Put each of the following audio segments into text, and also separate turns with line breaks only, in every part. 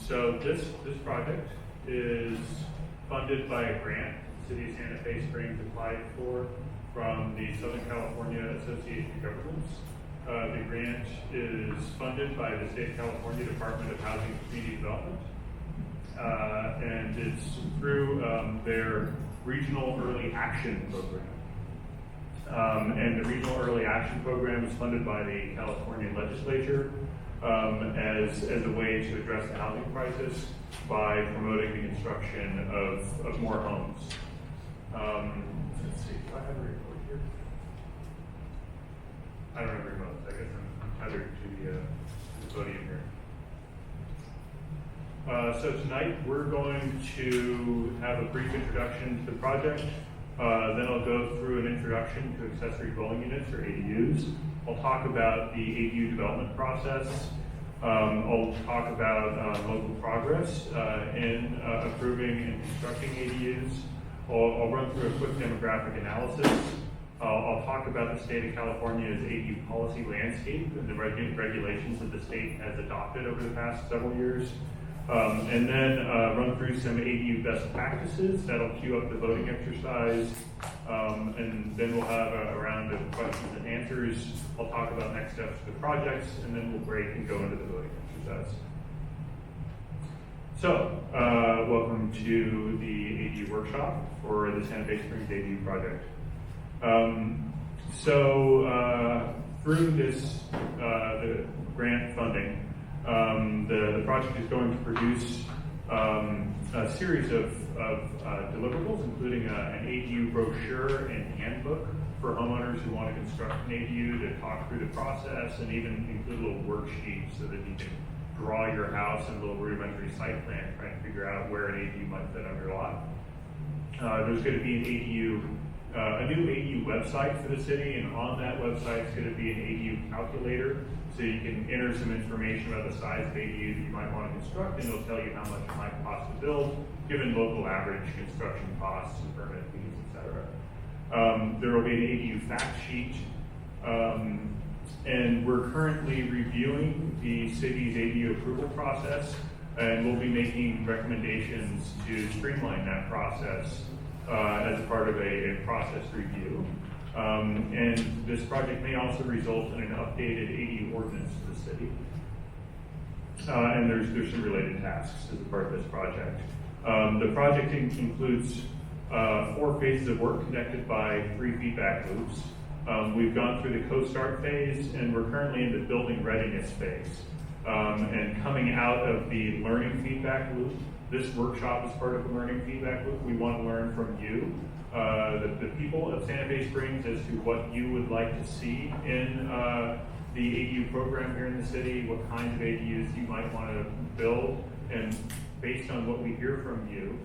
So this project is funded by a grant the City of Santa Fe Springs applied for from the Southern California Association of Governments. The grant is funded by the State of California Department of Housing and Community Development. And it's through their Regional Early Action Program. And the Regional Early Action Program is funded by the California Legislature as a way to address the housing crisis by promoting the construction of more homes. Let's see, do I have a report here? I don't have a remote. I guess I'm tethered to the podium here. So tonight we're going to have a brief introduction to the project. Then I'll go through an introduction to accessory dwelling units, or ADUs. I'll talk about the ADU development process. I'll talk about local progress in approving and constructing ADUs. I'll run through a quick demographic analysis. I'll talk about the state of California's ADU policy landscape and the regulations that the state has adopted over the past several years. And then run through some ADU best practices. That'll cue up the voting exercise. And then we'll have a round of questions and answers. I'll talk about next steps for the projects, and then we'll break and go into the voting exercise. So, welcome to the ADU workshop for the Santa Fe Springs ADU project. Through this, the grant funding, the project is going to produce a series of deliverables, including an ADU brochure and handbook for homeowners who want to construct an ADU, to talk through the process, and even include little worksheets so that you can draw your house in a little rudimentary site plan, trying to figure out where an ADU might fit on your lot. There's going to be a new ADU website for the city, and on that website is going to be an ADU calculator, so you can enter some information about the size of ADU that you might want to construct, and it'll tell you how much it might cost to build, given local average construction costs and permit fees, etc. There will be an ADU fact sheet, and we're currently reviewing the city's ADU approval process, and we'll be making recommendations to streamline that process as a part of a process review. And this project may also result in an updated ADU ordinance for the city. And there's some related tasks as a part of this project. The project includes 4 phases of work connected by 3 feedback loops. We've gone through the co-start phase, and we're currently in the building readiness phase. And coming out of the learning feedback loop, this workshop is part of the learning feedback loop. We want to learn from you, the people of Santa Fe Springs, as to what you would like to see in the ADU program here in the city, what kinds of ADUs you might want to build, and based on what we hear from you,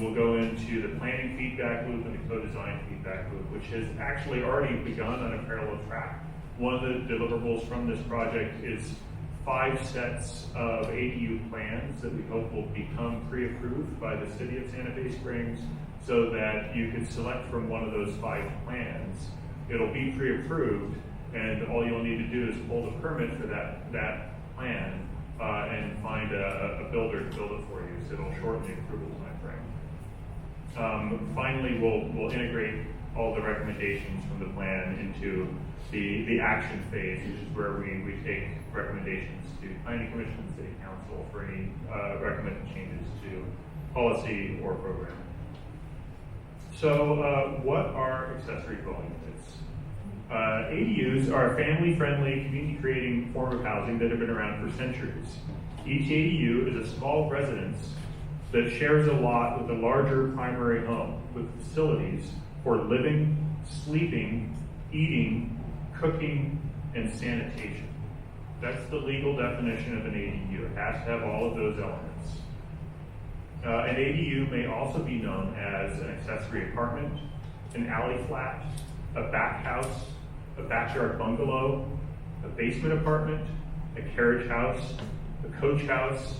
we'll go into the planning feedback loop and the co-design feedback loop, which has actually already begun on a parallel track. One of the deliverables from this project is 5 sets of ADU plans that we hope will become pre-approved by the city of Santa Fe Springs, so that you can select from one of those 5 plans. It'll be pre-approved, and all you'll need to do is pull the permit for that plan and find a builder to build it for you, so it'll shorten the approval time frame. Finally, we'll integrate all the recommendations from the plan into the action phase, which is where we take recommendations to Planning Commission and City Council for any recommended changes to policy or program. So what are accessory dwelling units? ADUs are a family-friendly, community-creating form of housing that have been around for centuries. Each ADU is a small residence that shares a lot with a larger primary home, with facilities for living, sleeping, eating, cooking, and sanitation. That's the legal definition of an ADU. It has to have all of those elements. An ADU may also be known as an accessory apartment, an alley flat, a back house, a backyard bungalow, a basement apartment, a carriage house, a coach house,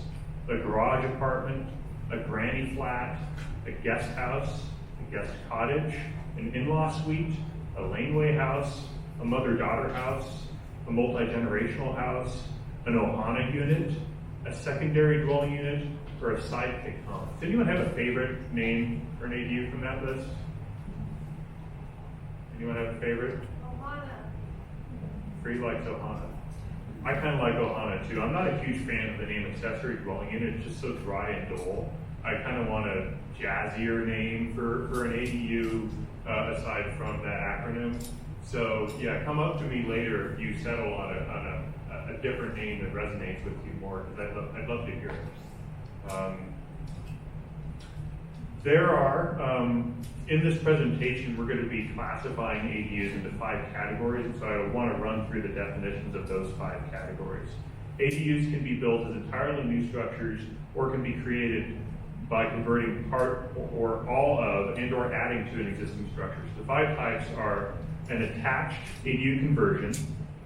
a garage apartment, a granny flat, a guest house, a guest cottage, an in-law suite, a laneway house, a mother-daughter house, a multi-generational house, an Ohana unit, a secondary dwelling unit, or a sidekick home. Does anyone have a favorite name for an ADU from that list? Anyone have a favorite?
Ohana.
Free likes Ohana. I kind of like Ohana too. I'm not a huge fan of the name accessory dwelling unit. It's just so dry and dull. I kind of want a jazzier name for an ADU aside from that acronym. So yeah, come up to me later if you settle on a different name that resonates with you more, because I'd love to hear it. There are, in this presentation, we're going to be classifying ADUs into 5 categories, and so I want to run through the definitions of those 5 categories. ADUs can be built as entirely new structures or can be created by converting part or all of and or adding to an existing structure. So the 5 types are an attached ADU conversion.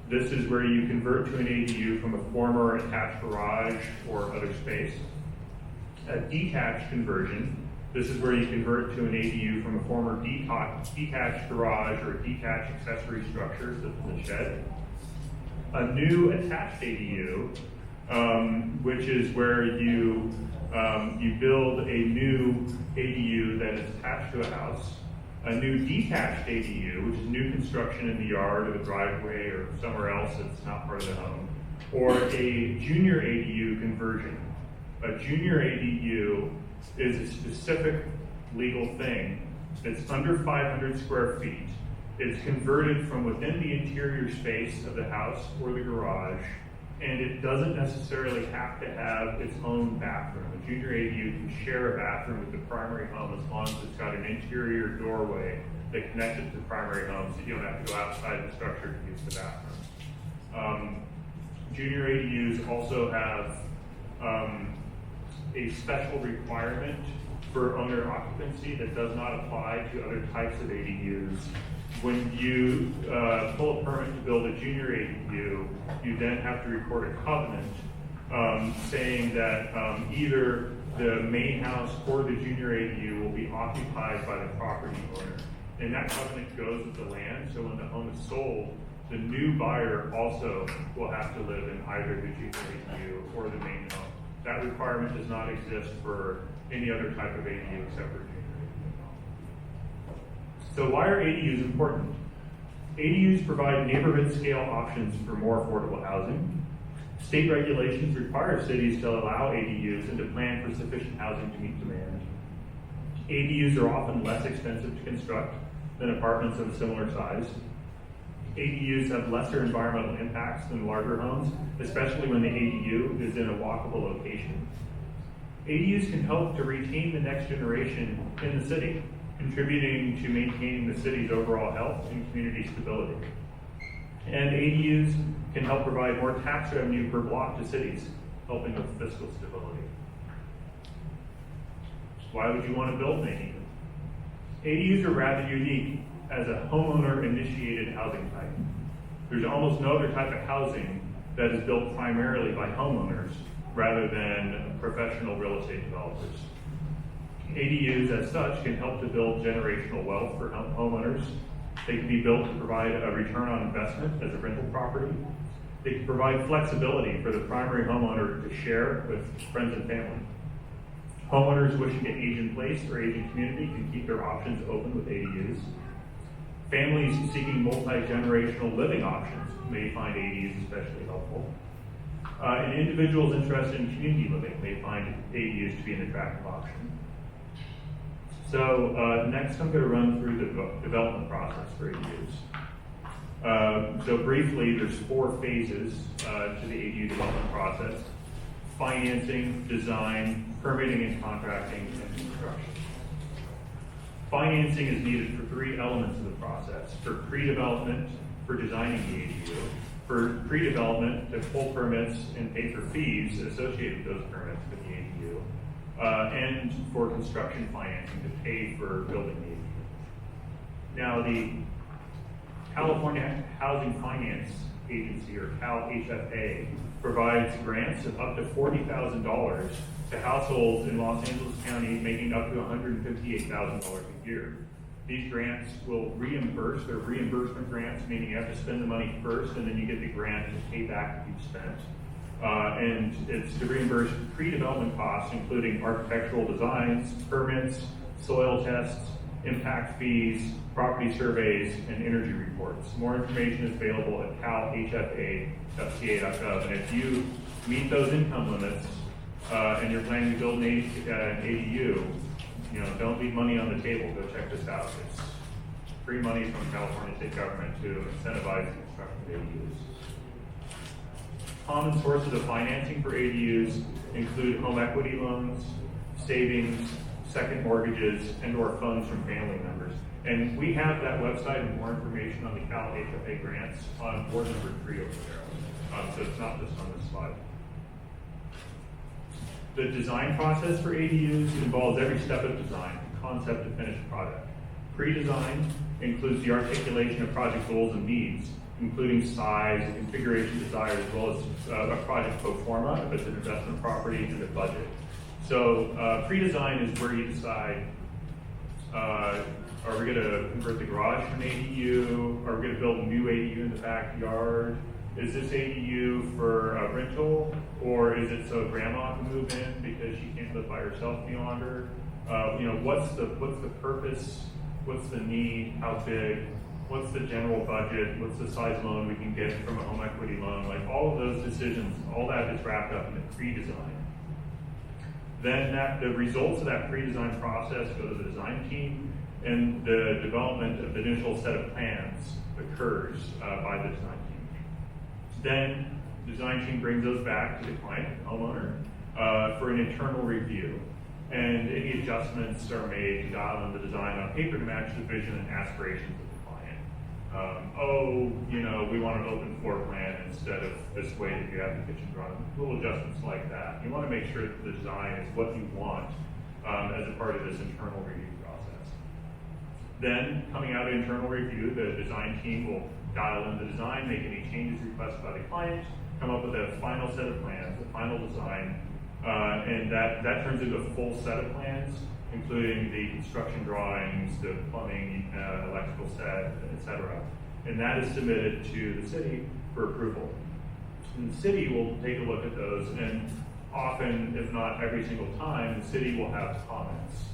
This is where you convert to an ADU from a former attached garage or other space. A detached conversion. This is where you convert to an ADU from a former detached garage or detached accessory structure, such as a shed. A new attached ADU, which is where you build a new ADU that is attached to a house. A new detached ADU, which is new construction in the yard or the driveway or somewhere else that's not part of the home. Or a junior ADU conversion. A junior ADU is a specific legal thing that's under 500 square feet. It's converted from within the interior space of the house or the garage, and it doesn't necessarily have to have its own bathroom. A junior ADU can share a bathroom with the primary home as long as it's got an interior doorway that connects it to the primary home, so you don't have to go outside the structure to use the bathroom. Junior ADUs also have a special requirement for owner occupancy that does not apply to other types of ADUs. When you pull a permit to build a junior ADU, you then have to record a covenant saying that either the main house or the junior ADU will be occupied by the property owner. And that covenant goes with the land, so when the home is sold, the new buyer also will have to live in either the junior ADU or the main home. That requirement does not exist for any other type of ADU except for junior ADU. So why are ADUs important? ADUs provide neighborhood scale options for more affordable housing. State regulations require cities to allow ADUs and to plan for sufficient housing to meet demand. ADUs are often less expensive to construct than apartments of a similar size. ADUs have lesser environmental impacts than larger homes, especially when the ADU is in a walkable location. ADUs can help to retain the next generation in the city, contributing to maintaining the city's overall health and community stability. And ADUs can help provide more tax revenue per block to cities, helping with fiscal stability. Why would you want to build an ADU? ADUs are rather unique as a homeowner-initiated housing type. There's almost no other type of housing that is built primarily by homeowners rather than professional real estate developers. ADUs, as such, can help to build generational wealth for homeowners. They can be built to provide a return on investment as a rental property. They can provide flexibility for the primary homeowner to share with friends and family. Homeowners wishing to age in place or age in community can keep their options open with ADUs. Families seeking multi-generational living options may find ADUs especially helpful. And individuals interested in community living may find ADUs to be an attractive option. So next I'm going to run through the development process for ADUs. So briefly, there's 4 phases to the ADU development process: financing, design, permitting and contracting, and construction. Financing is needed for 3 elements of the process: for pre-development, for designing the ADU, for pre-development to pull permits and pay for fees associated with those permits for the ADU, and for construction financing to pay for building the ADU. Now, the California Housing Finance Agency, or CalHFA, provides grants of up to $40,000 to households in Los Angeles County making up to $158,000 a year. These grants will reimburse. They're reimbursement grants, meaning you have to spend the money first and then you get the grant to pay back what you've spent. And it's to reimburse pre-development costs, including architectural designs, permits, soil tests, impact fees, property surveys, and energy reports. More information is available at calhfa.ca.gov. And if you meet those income limits and you're planning to build an ADU, don't leave money on the table. Go check this out. It's free money from California state government to incentivize the construction of ADUs. Common sources of financing for ADUs include home equity loans, savings, second mortgages, and/or funds from family members. And we have that website and more information on the Cal HFA grants on board number 3 over there. So it's not just on this slide. The design process for ADUs involves every step of design, from concept to finished product. Pre-design includes the articulation of project goals and needs, including size, configuration desires, as well as a project pro forma, if it's an investment property, and a budget. So pre-design is where you decide, are we going to convert the garage to an ADU? Are we going to build a new ADU in the backyard? Is this ADU for a rental, or is it so grandma can move in because she can't live by herself any longer? What's the purpose? What's the need? How big? What's the general budget? What's the size loan we can get from a home equity loan? Like all of those decisions, all that is wrapped up in the pre-design. Then the results of that pre-design process go to the design team, and the development of the initial set of plans occurs by the design team. Then the design team brings those back to the client, the homeowner, for an internal review. And any adjustments are made to dial in the design on paper to match the vision and aspirations of the client. We want an open floor plan instead of this way that you have the kitchen drawn. Little adjustments like that. You want to make sure that the design is what you want as a part of this internal review process. Then, coming out of internal review, the design team will dial in the design, make any changes requested by the client, come up with a final set of plans, a final design, and that turns into a full set of plans, including the construction drawings, the plumbing, electrical set, etc. And that is submitted to the city for approval. And the city will take a look at those, and often, if not every single time, the city will have comments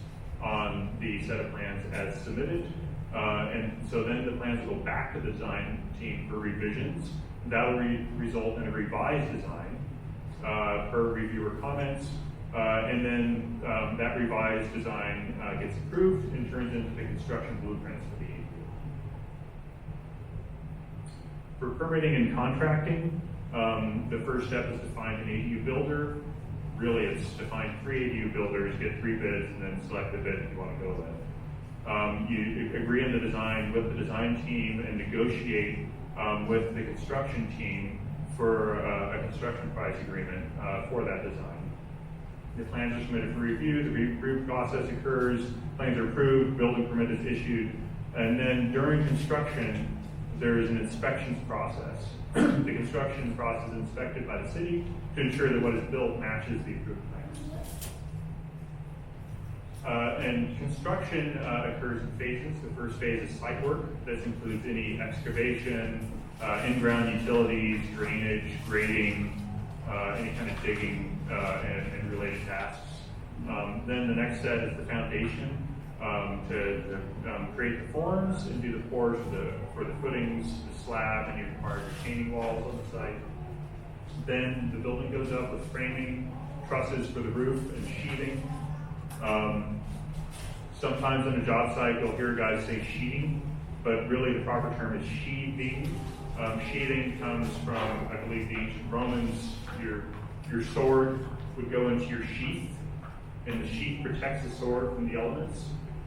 on the set of plans as submitted. And so then the plans will go back to the design team for revisions. That will result in a revised design per reviewer comments. And then that revised design gets approved and turns into the construction blueprints for the ADU. For permitting and contracting, the first step is to find an ADU builder. Really, it's to find 3 ADU builders, get 3 bids, and then select the bid you want to go with. You agree on the design with the design team and negotiate with the construction team for a construction price agreement for that design. The plans are submitted for review, the review process occurs, plans are approved, building permit is issued, and then during construction, there is an inspections process. The construction process is inspected by the city to ensure that what is built matches the approved plans. And construction occurs in phases. The first phase is site work. This includes any excavation, in-ground utilities, drainage, grading, any kind of digging and related tasks. Then the next set is the foundation to create the forms and do the pours for the footings, the slab, and you require retaining walls on the site. Then the building goes up with framing, trusses for the roof, and sheathing. Sometimes on a job site, you'll hear guys say sheeting, but really the proper term is sheathing. Sheathing comes from, I believe, the ancient Romans. Your sword would go into your sheath, and the sheath protects the sword from the elements.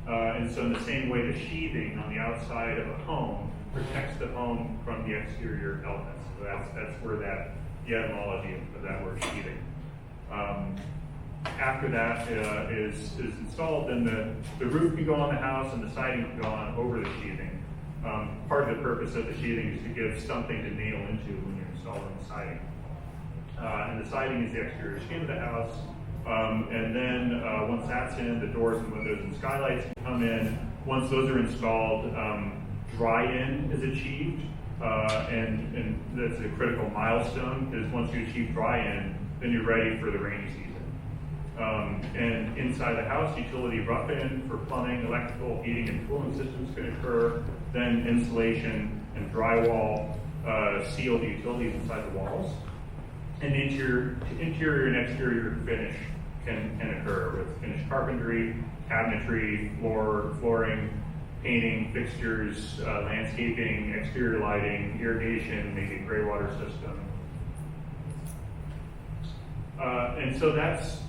And so in the same way, the sheathing on the outside of a home protects the home from the exterior elements. So that's where the etymology of that word sheathing. After that is installed, then the roof can go on the house and the siding can go on over the sheathing. Part of the purpose of the sheathing is to give something to nail into when you're installing the siding. And the siding is the exterior skin of the house. And then once that's in, the doors and windows and skylights can come in. Once those are installed, dry-in is achieved. and that's a critical milestone, because once you achieve dry-in, then you're ready for the rainy season. And inside the house, utility rough-in for plumbing, electrical, heating, and cooling systems can occur. Then insulation and drywall seal the utilities inside the walls. And interior and exterior finish can occur with finished carpentry, cabinetry, flooring, painting, fixtures, landscaping, exterior lighting, irrigation, maybe a gray water system. And so that's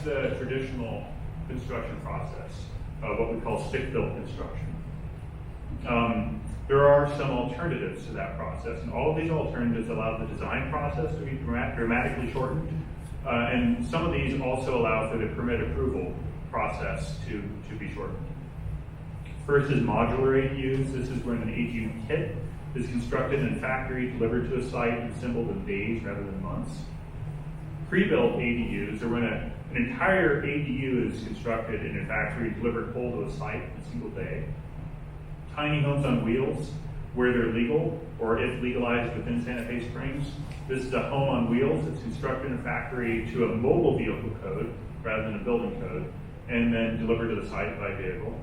the traditional construction process, what we call stick-built construction. There are some alternatives to that process, and all of these alternatives allow the design process to be dramatically shortened, and some of these also allow for the permit approval process to be shortened. First is modular ADUs. This is when an ADU kit is constructed in a factory, delivered to a site, and assembled in days rather than months. Pre-built ADUs are when an entire ADU is constructed in a factory, delivered whole to a site in a single day. Tiny homes on wheels, where they're legal, or if legalized within Santa Fe Springs. This is a home on wheels that's constructed in a factory to a mobile vehicle code rather than a building code, and then delivered to the site by vehicle.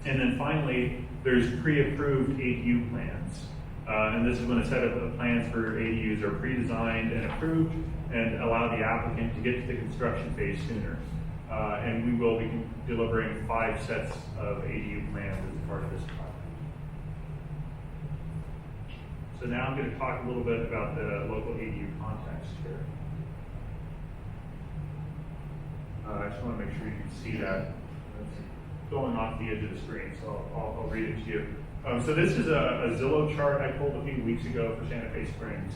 And then finally, there's pre-approved ADU plans. And this is when a set of plans for ADUs are pre-designed and approved and allow the applicant to get to the construction phase sooner. And we will be delivering 5 sets of ADU plans as part of this project. So now I'm going to talk a little bit about the local ADU context here. I just want to make sure you can see that. It's going off the edge of the screen, so I'll read it to you. So this is a Zillow chart I pulled a few weeks ago for Santa Fe Springs.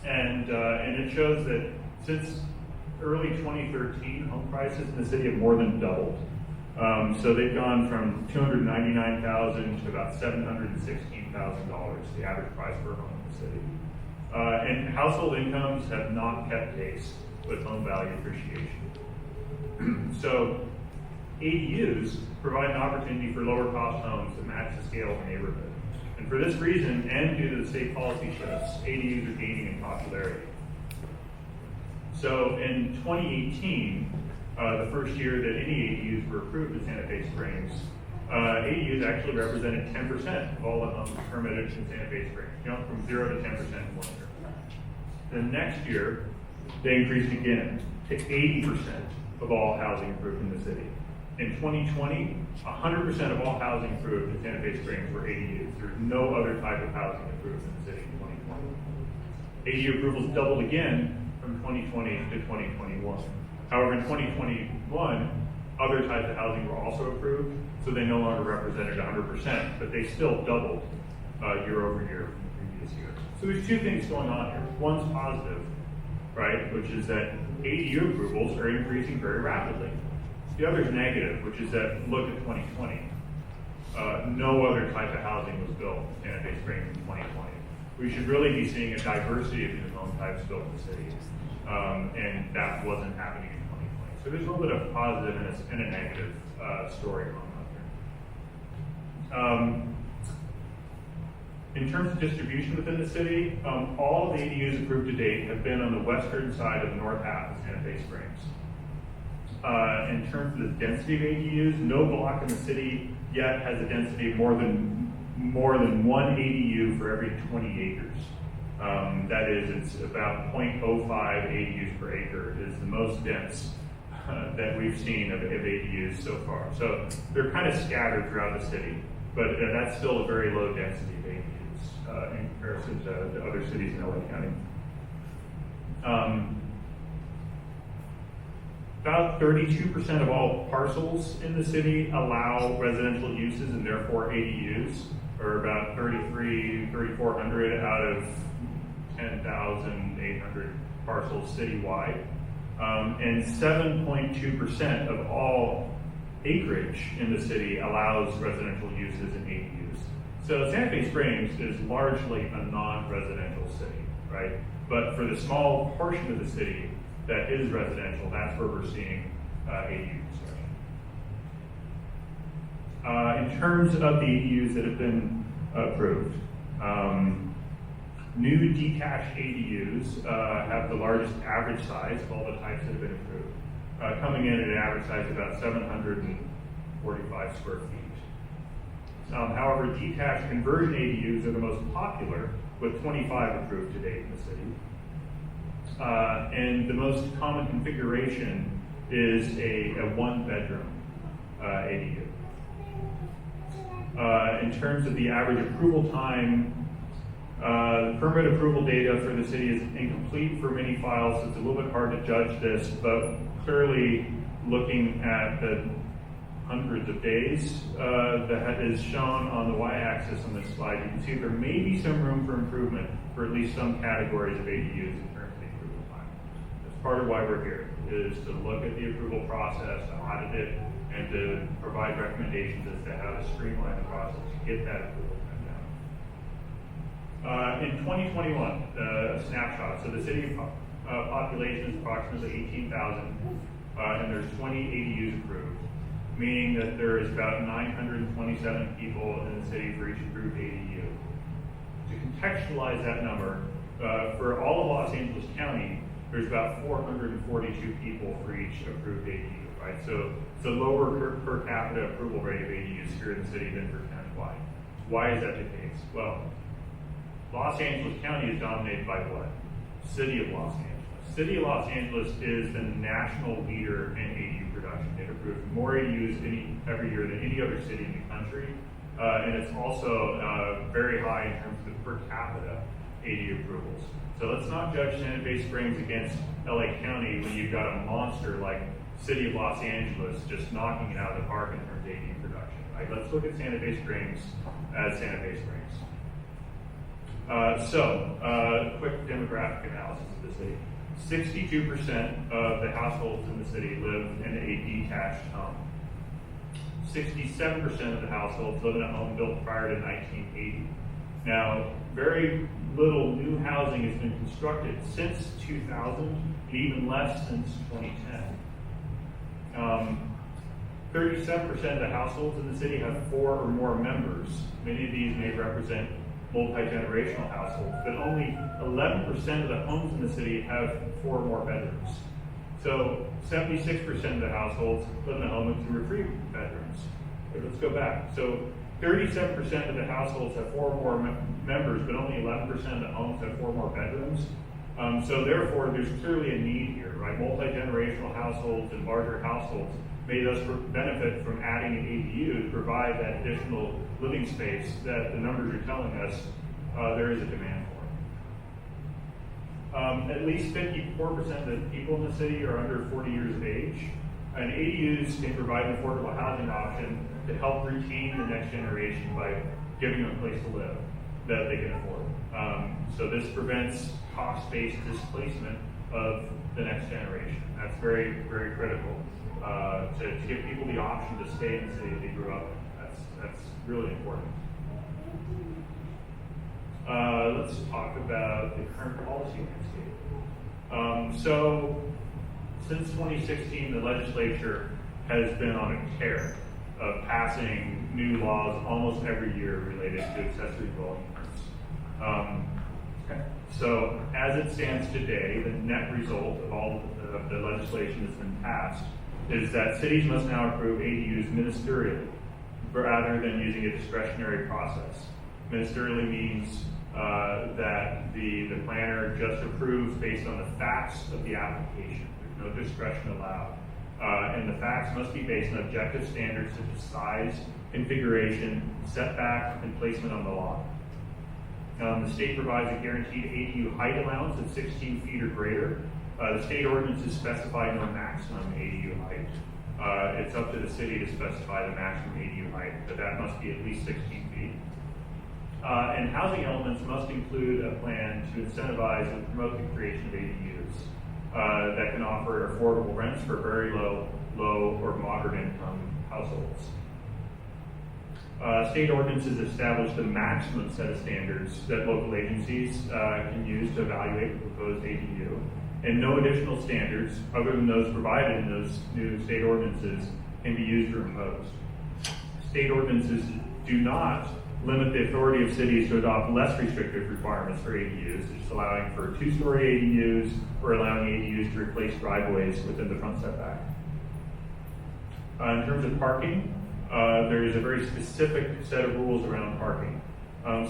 And it shows that since early 2013, home prices in the city have more than doubled. So they've gone from $299,000 to about $716,000, the average price per home in the city. And household incomes have not kept pace with home value appreciation. So ADUs provide an opportunity for lower cost homes that match the scale of the neighborhood. And for this reason, and due to the state policy shifts, ADUs are gaining in popularity. So in 2018, the first year that any ADUs were approved in Santa Fe Springs, ADUs actually represented 10% of all the homes permitted in Santa Fe Springs, jumped from 0 to 10% in 1 year. The next year, they increased again to 80% of all housing approved in the city. In 2020, 100% of all housing approved in Santa Fe Springs were ADUs. There's no other type of housing approved in the city in 2020. ADU approvals doubled again from 2020 to 2021. However, in 2021, other types of housing were also approved, so they no longer represented 100%, but they still doubled year over year from the previous year. So there's 2 things going on here. One's positive, right, which is that ADU approvals are increasing very rapidly. The other is negative, which is that look at 2020. No other type of housing was built in Santa Fe Springs in 2020. We should really be seeing a diversity of new home types built in the city, and that wasn't happening in 2020. So there's a little bit of positive and a negative story going on here. In terms of distribution within the city, all of the ADUs approved to date have been on the western side of the north half of Santa Fe Springs. In terms of the density of ADUs, no block in the city yet has a density of more than 1 ADU for every 20 acres. That is, it's about 0.05 ADUs per acre. It is the most dense that we've seen of ADUs so far. So they're kind of scattered throughout the city, but that's still a very low density of ADUs in comparison to other cities in LA County. About 32% of all parcels in the city allow residential uses and therefore ADUs, or about 3,400 out of 10,800 parcels citywide. And 7.2% of all acreage in the city allows residential uses and ADUs. So Santa Fe Springs is largely a non-residential city, right? But for the small portion of the city that is residential, that's where we're seeing ADU construction. In terms of the ADUs that have been approved, New detached ADUs have the largest average size of all the types that have been approved, coming in at an average size of about 745 square feet. However, detached conversion ADUs are the most popular, with 25 approved to date in the city. And the most common configuration is a one-bedroom ADU. In terms of the average approval time, permit approval data for the city is incomplete for many files, so it's a little bit hard to judge this, but clearly looking at the hundreds of days that is shown on the y-axis on this slide, you can see there may be some room for improvement for at least some categories of ADUs in terms of the approval time. That's part of why we're here, is to look at the approval process, to audit it, and to provide recommendations as to how to streamline the process to get that approval time down. In 2021, a snapshot, so the city population is approximately 18,000, and there's 20 ADUs approved, meaning that there is about 927 people in the city for each approved ADU. To contextualize that number, for all of Los Angeles County, there's about 442 people for each approved ADU, right? So it's a lower per capita approval rate of ADUs here in the city than for countywide. Why is that the case? Well, Los Angeles County is dominated by what? City of Los Angeles. City of Los Angeles is the national leader in ADU production. It approves more ADUs every year than any other city in the country. And it's also very high in terms of the per capita ADU approvals. So let's not judge Santa Fe Springs against LA County when you've got a monster like City of Los Angeles just knocking it out of the park in terms of ADU production. Right? Let's look at Santa Fe Springs as Santa Fe Springs. Quick demographic analysis of the city. 62% of the households in the city live in a detached home. 67% of the households live in a home built prior to 1980. Now, very little new housing has been constructed since 2000, and even less since 2010. 37% of the households in the city have 4 or more members. Many of these may represent multi-generational households, but only 11% of the homes in the city have 4 or more bedrooms. So 76% of the households live in a home with 2 or 3 bedrooms. But let's go back. So 37% of the households have 4 or more members, but only 11% of the homes have 4 or more bedrooms. So therefore, there's clearly a need here, right? Multi-generational households and larger households may thus benefit from adding an ADU to provide that additional living space that the numbers are telling us there is a demand for. At least 54% of the people in the city are under 40 years of age, and ADUs can provide an affordable housing option to help retain the next generation by giving them a place to live that they can afford. So this prevents cost-based displacement of the next generation. That's very, very critical. To give people the option to stay in the city they grew up in. That's really important. Let's talk about the current policy landscape. So since 2016, the legislature has been on a tear of passing new laws almost every year related to accessory dwelling units. So as it stands today, the net result of all of the legislation that's been passed is that cities must now approve ADUs ministerially rather than using a discretionary process. Ministerially means that the planner just approves based on the facts of the application. There's no discretion allowed. And the facts must be based on objective standards such as size, configuration, setback, and placement on the lot. The state provides a guaranteed ADU height allowance of 16 feet or greater. The state ordinances specify no maximum ADU height. It's up to the city to specify the maximum ADU height, but that must be at least 16 feet. And housing elements must include a plan to incentivize and promote the creation of ADUs that can offer affordable rents for very low or moderate income households. State ordinances establish the maximum set of standards that local agencies can use to evaluate the proposed ADU, and no additional standards other than those provided in those new state ordinances can be used or imposed. State ordinances do not limit the authority of cities to adopt less restrictive requirements for ADUs, such as allowing for two-story ADUs or allowing ADUs to replace driveways within the front setback. In terms of parking, there is a very specific set of rules around parking.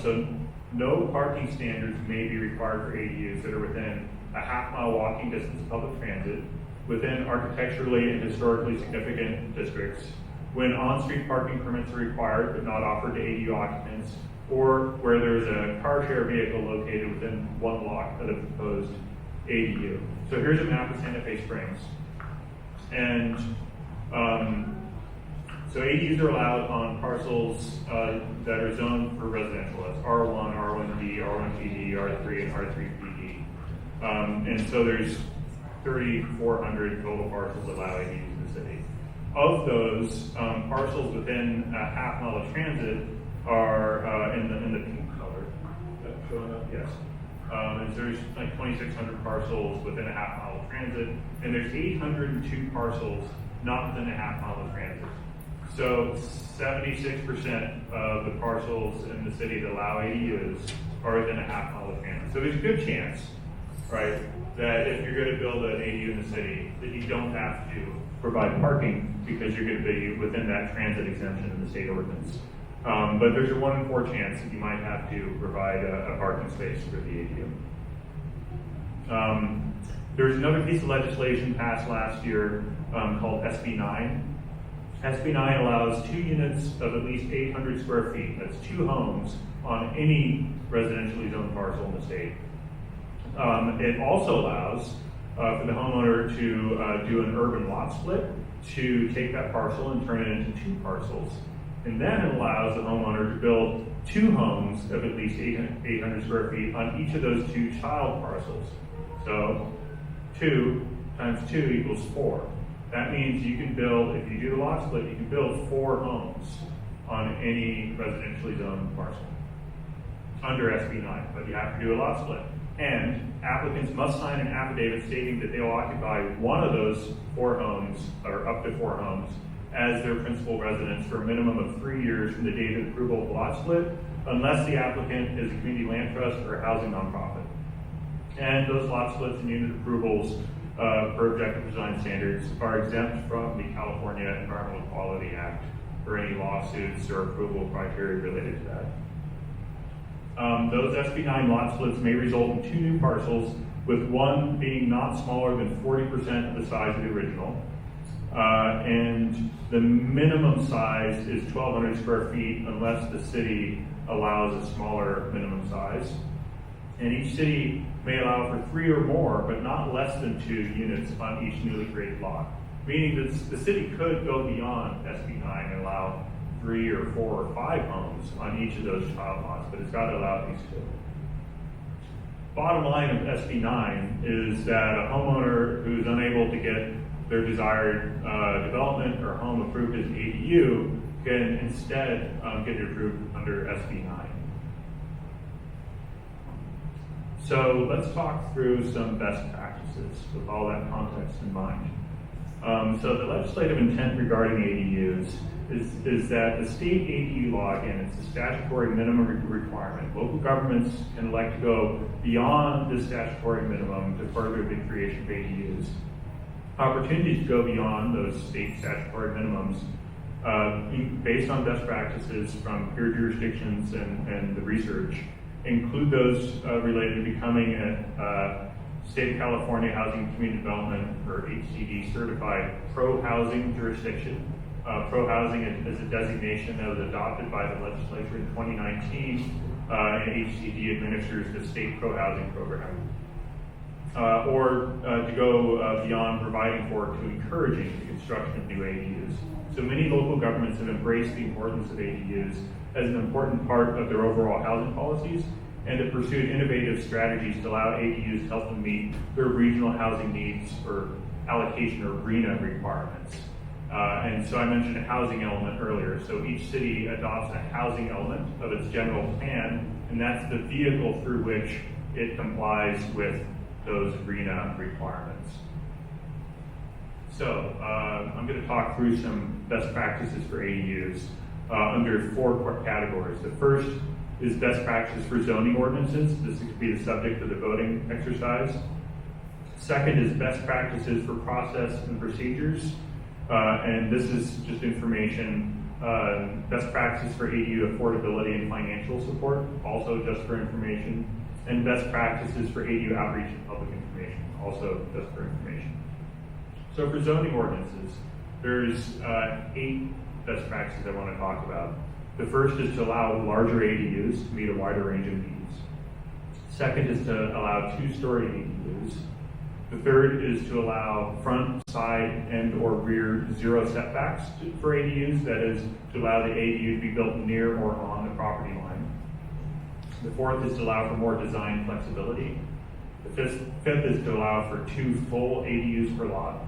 So no parking standards may be required for ADUs that are within a half-mile walking distance of public transit, within architecturally and historically significant districts, when on-street parking permits are required but not offered to ADU occupants, or where there's a car share vehicle located within one block of the proposed ADU. So here's a map of Santa Fe Springs. And so ADUs are allowed on parcels that are zoned for residential. That's R1, R1D, R1PD, R3, and R3PD. And so there's 3,400 total parcels that allow ADUs in the city. Of those, parcels within a half mile of transit are in the pink color. Is that showing up? Yes. And so there's like 2,600 parcels within a half mile of transit, and there's 802 parcels not within a half mile of transit. So 76% of the parcels in the city that allow ADUs are within a half mile of transit. So there's a good chance, right, that if you're going to build an ADU in the city, that you don't have to provide parking because you're going to be within that transit exemption in the state ordinance. But there's a 1 in 4 chance that you might have to provide a parking space for the ADU. There was another piece of legislation passed last year called SB 9. SB 9 allows 2 units of at least 800 square feet, that's 2 homes, on any residentially zoned parcel in the state. It also allows for the homeowner to do an urban lot split, to take that parcel and turn it into 2 parcels. And then it allows the homeowner to build 2 homes of at least 800 square feet on each of those 2 child parcels. So 2 times 2 equals 4. That means you can build, if you do the lot split, you can build 4 homes on any residentially zoned parcel under SB 9, but you have to do a lot split. And applicants must sign an affidavit stating that they will occupy one of those 4 homes, or up to 4 homes, as their principal residence for a minimum of 3 years from the date of approval of the lot split, unless the applicant is a community land trust or a housing nonprofit. And those lot splits and unit approvals per objective design standards are exempt from the California Environmental Quality Act or any lawsuits or approval criteria related to that. Those SB 9 lot splits may result in 2 new parcels, with one being not smaller than 40% of the size of the original. And the minimum size is 1,200 square feet unless the city allows a smaller minimum size. And each city may allow for 3 or more, but not less than 2 units on each newly created lot. Meaning that the city could go beyond SB 9 and allow 3 or 4 or 5 homes on each of those child lots, but it's got to allow these 2. Bottom line of SB 9 is that a homeowner who is unable to get their desired development or home approved as an ADU can instead get it approved under SB 9. So let's talk through some best practices with all that context in mind. So the legislative intent regarding ADUs is that the state ADU law, again, it's a statutory minimum requirement. Local governments can elect to go beyond the statutory minimum to further the creation of ADUs. Opportunities to go beyond those state statutory minimums based on best practices from peer jurisdictions and the research include those related to becoming a State of California Housing and Community Development, or HCD, certified pro-housing jurisdiction. Pro-housing is a designation that was adopted by the legislature in 2019, and HCD administers the state pro-housing program. Or to go beyond providing for to encouraging the construction of new ADUs. So many local governments have embraced the importance of ADUs as an important part of their overall housing policies, and have pursued innovative strategies to allow ADUs to help them meet their regional housing needs or allocation or RHNA requirements. And so I mentioned a housing element earlier. So each city adopts a housing element of its general plan, and that's the vehicle through which it complies with those RHNA requirements. So I'm going to talk through some best practices for ADUs. under four categories. The first is best practices for zoning ordinances. This could be the subject of the voting exercise. Second is best practices for process and procedures. And this is just information, best practices for ADU affordability and financial support, also just for information. And best practices for ADU outreach and public information, also just for information. So for zoning ordinances, there's 8 best practices I want to talk about. The first is to allow larger ADUs to meet a wider range of needs. Second is to allow 2-story ADUs. The third is to allow front, side, and or rear zero setbacks for ADUs. That is, to allow the ADU to be built near or on the property line. The fourth is to allow for more design flexibility. The fifth is to allow for 2 full ADUs per lot.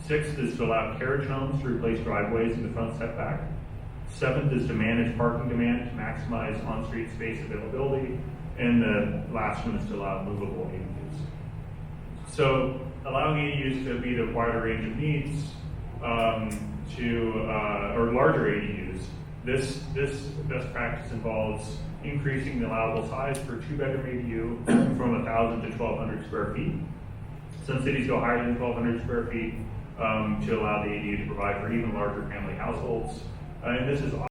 Sixth is to allow carriage homes to replace driveways in the front setback. Seventh is to manage parking demand to maximize on-street space availability. And the last one is to allow movable ADUs. So allowing ADUs to be the wider range of needs or larger ADUs, this best practice involves increasing the allowable size for 2-bedroom ADU from 1,000 to 1,200 square feet. Some cities go higher than 1,200 square feet to allow the ADU to provide for even larger family households. And this is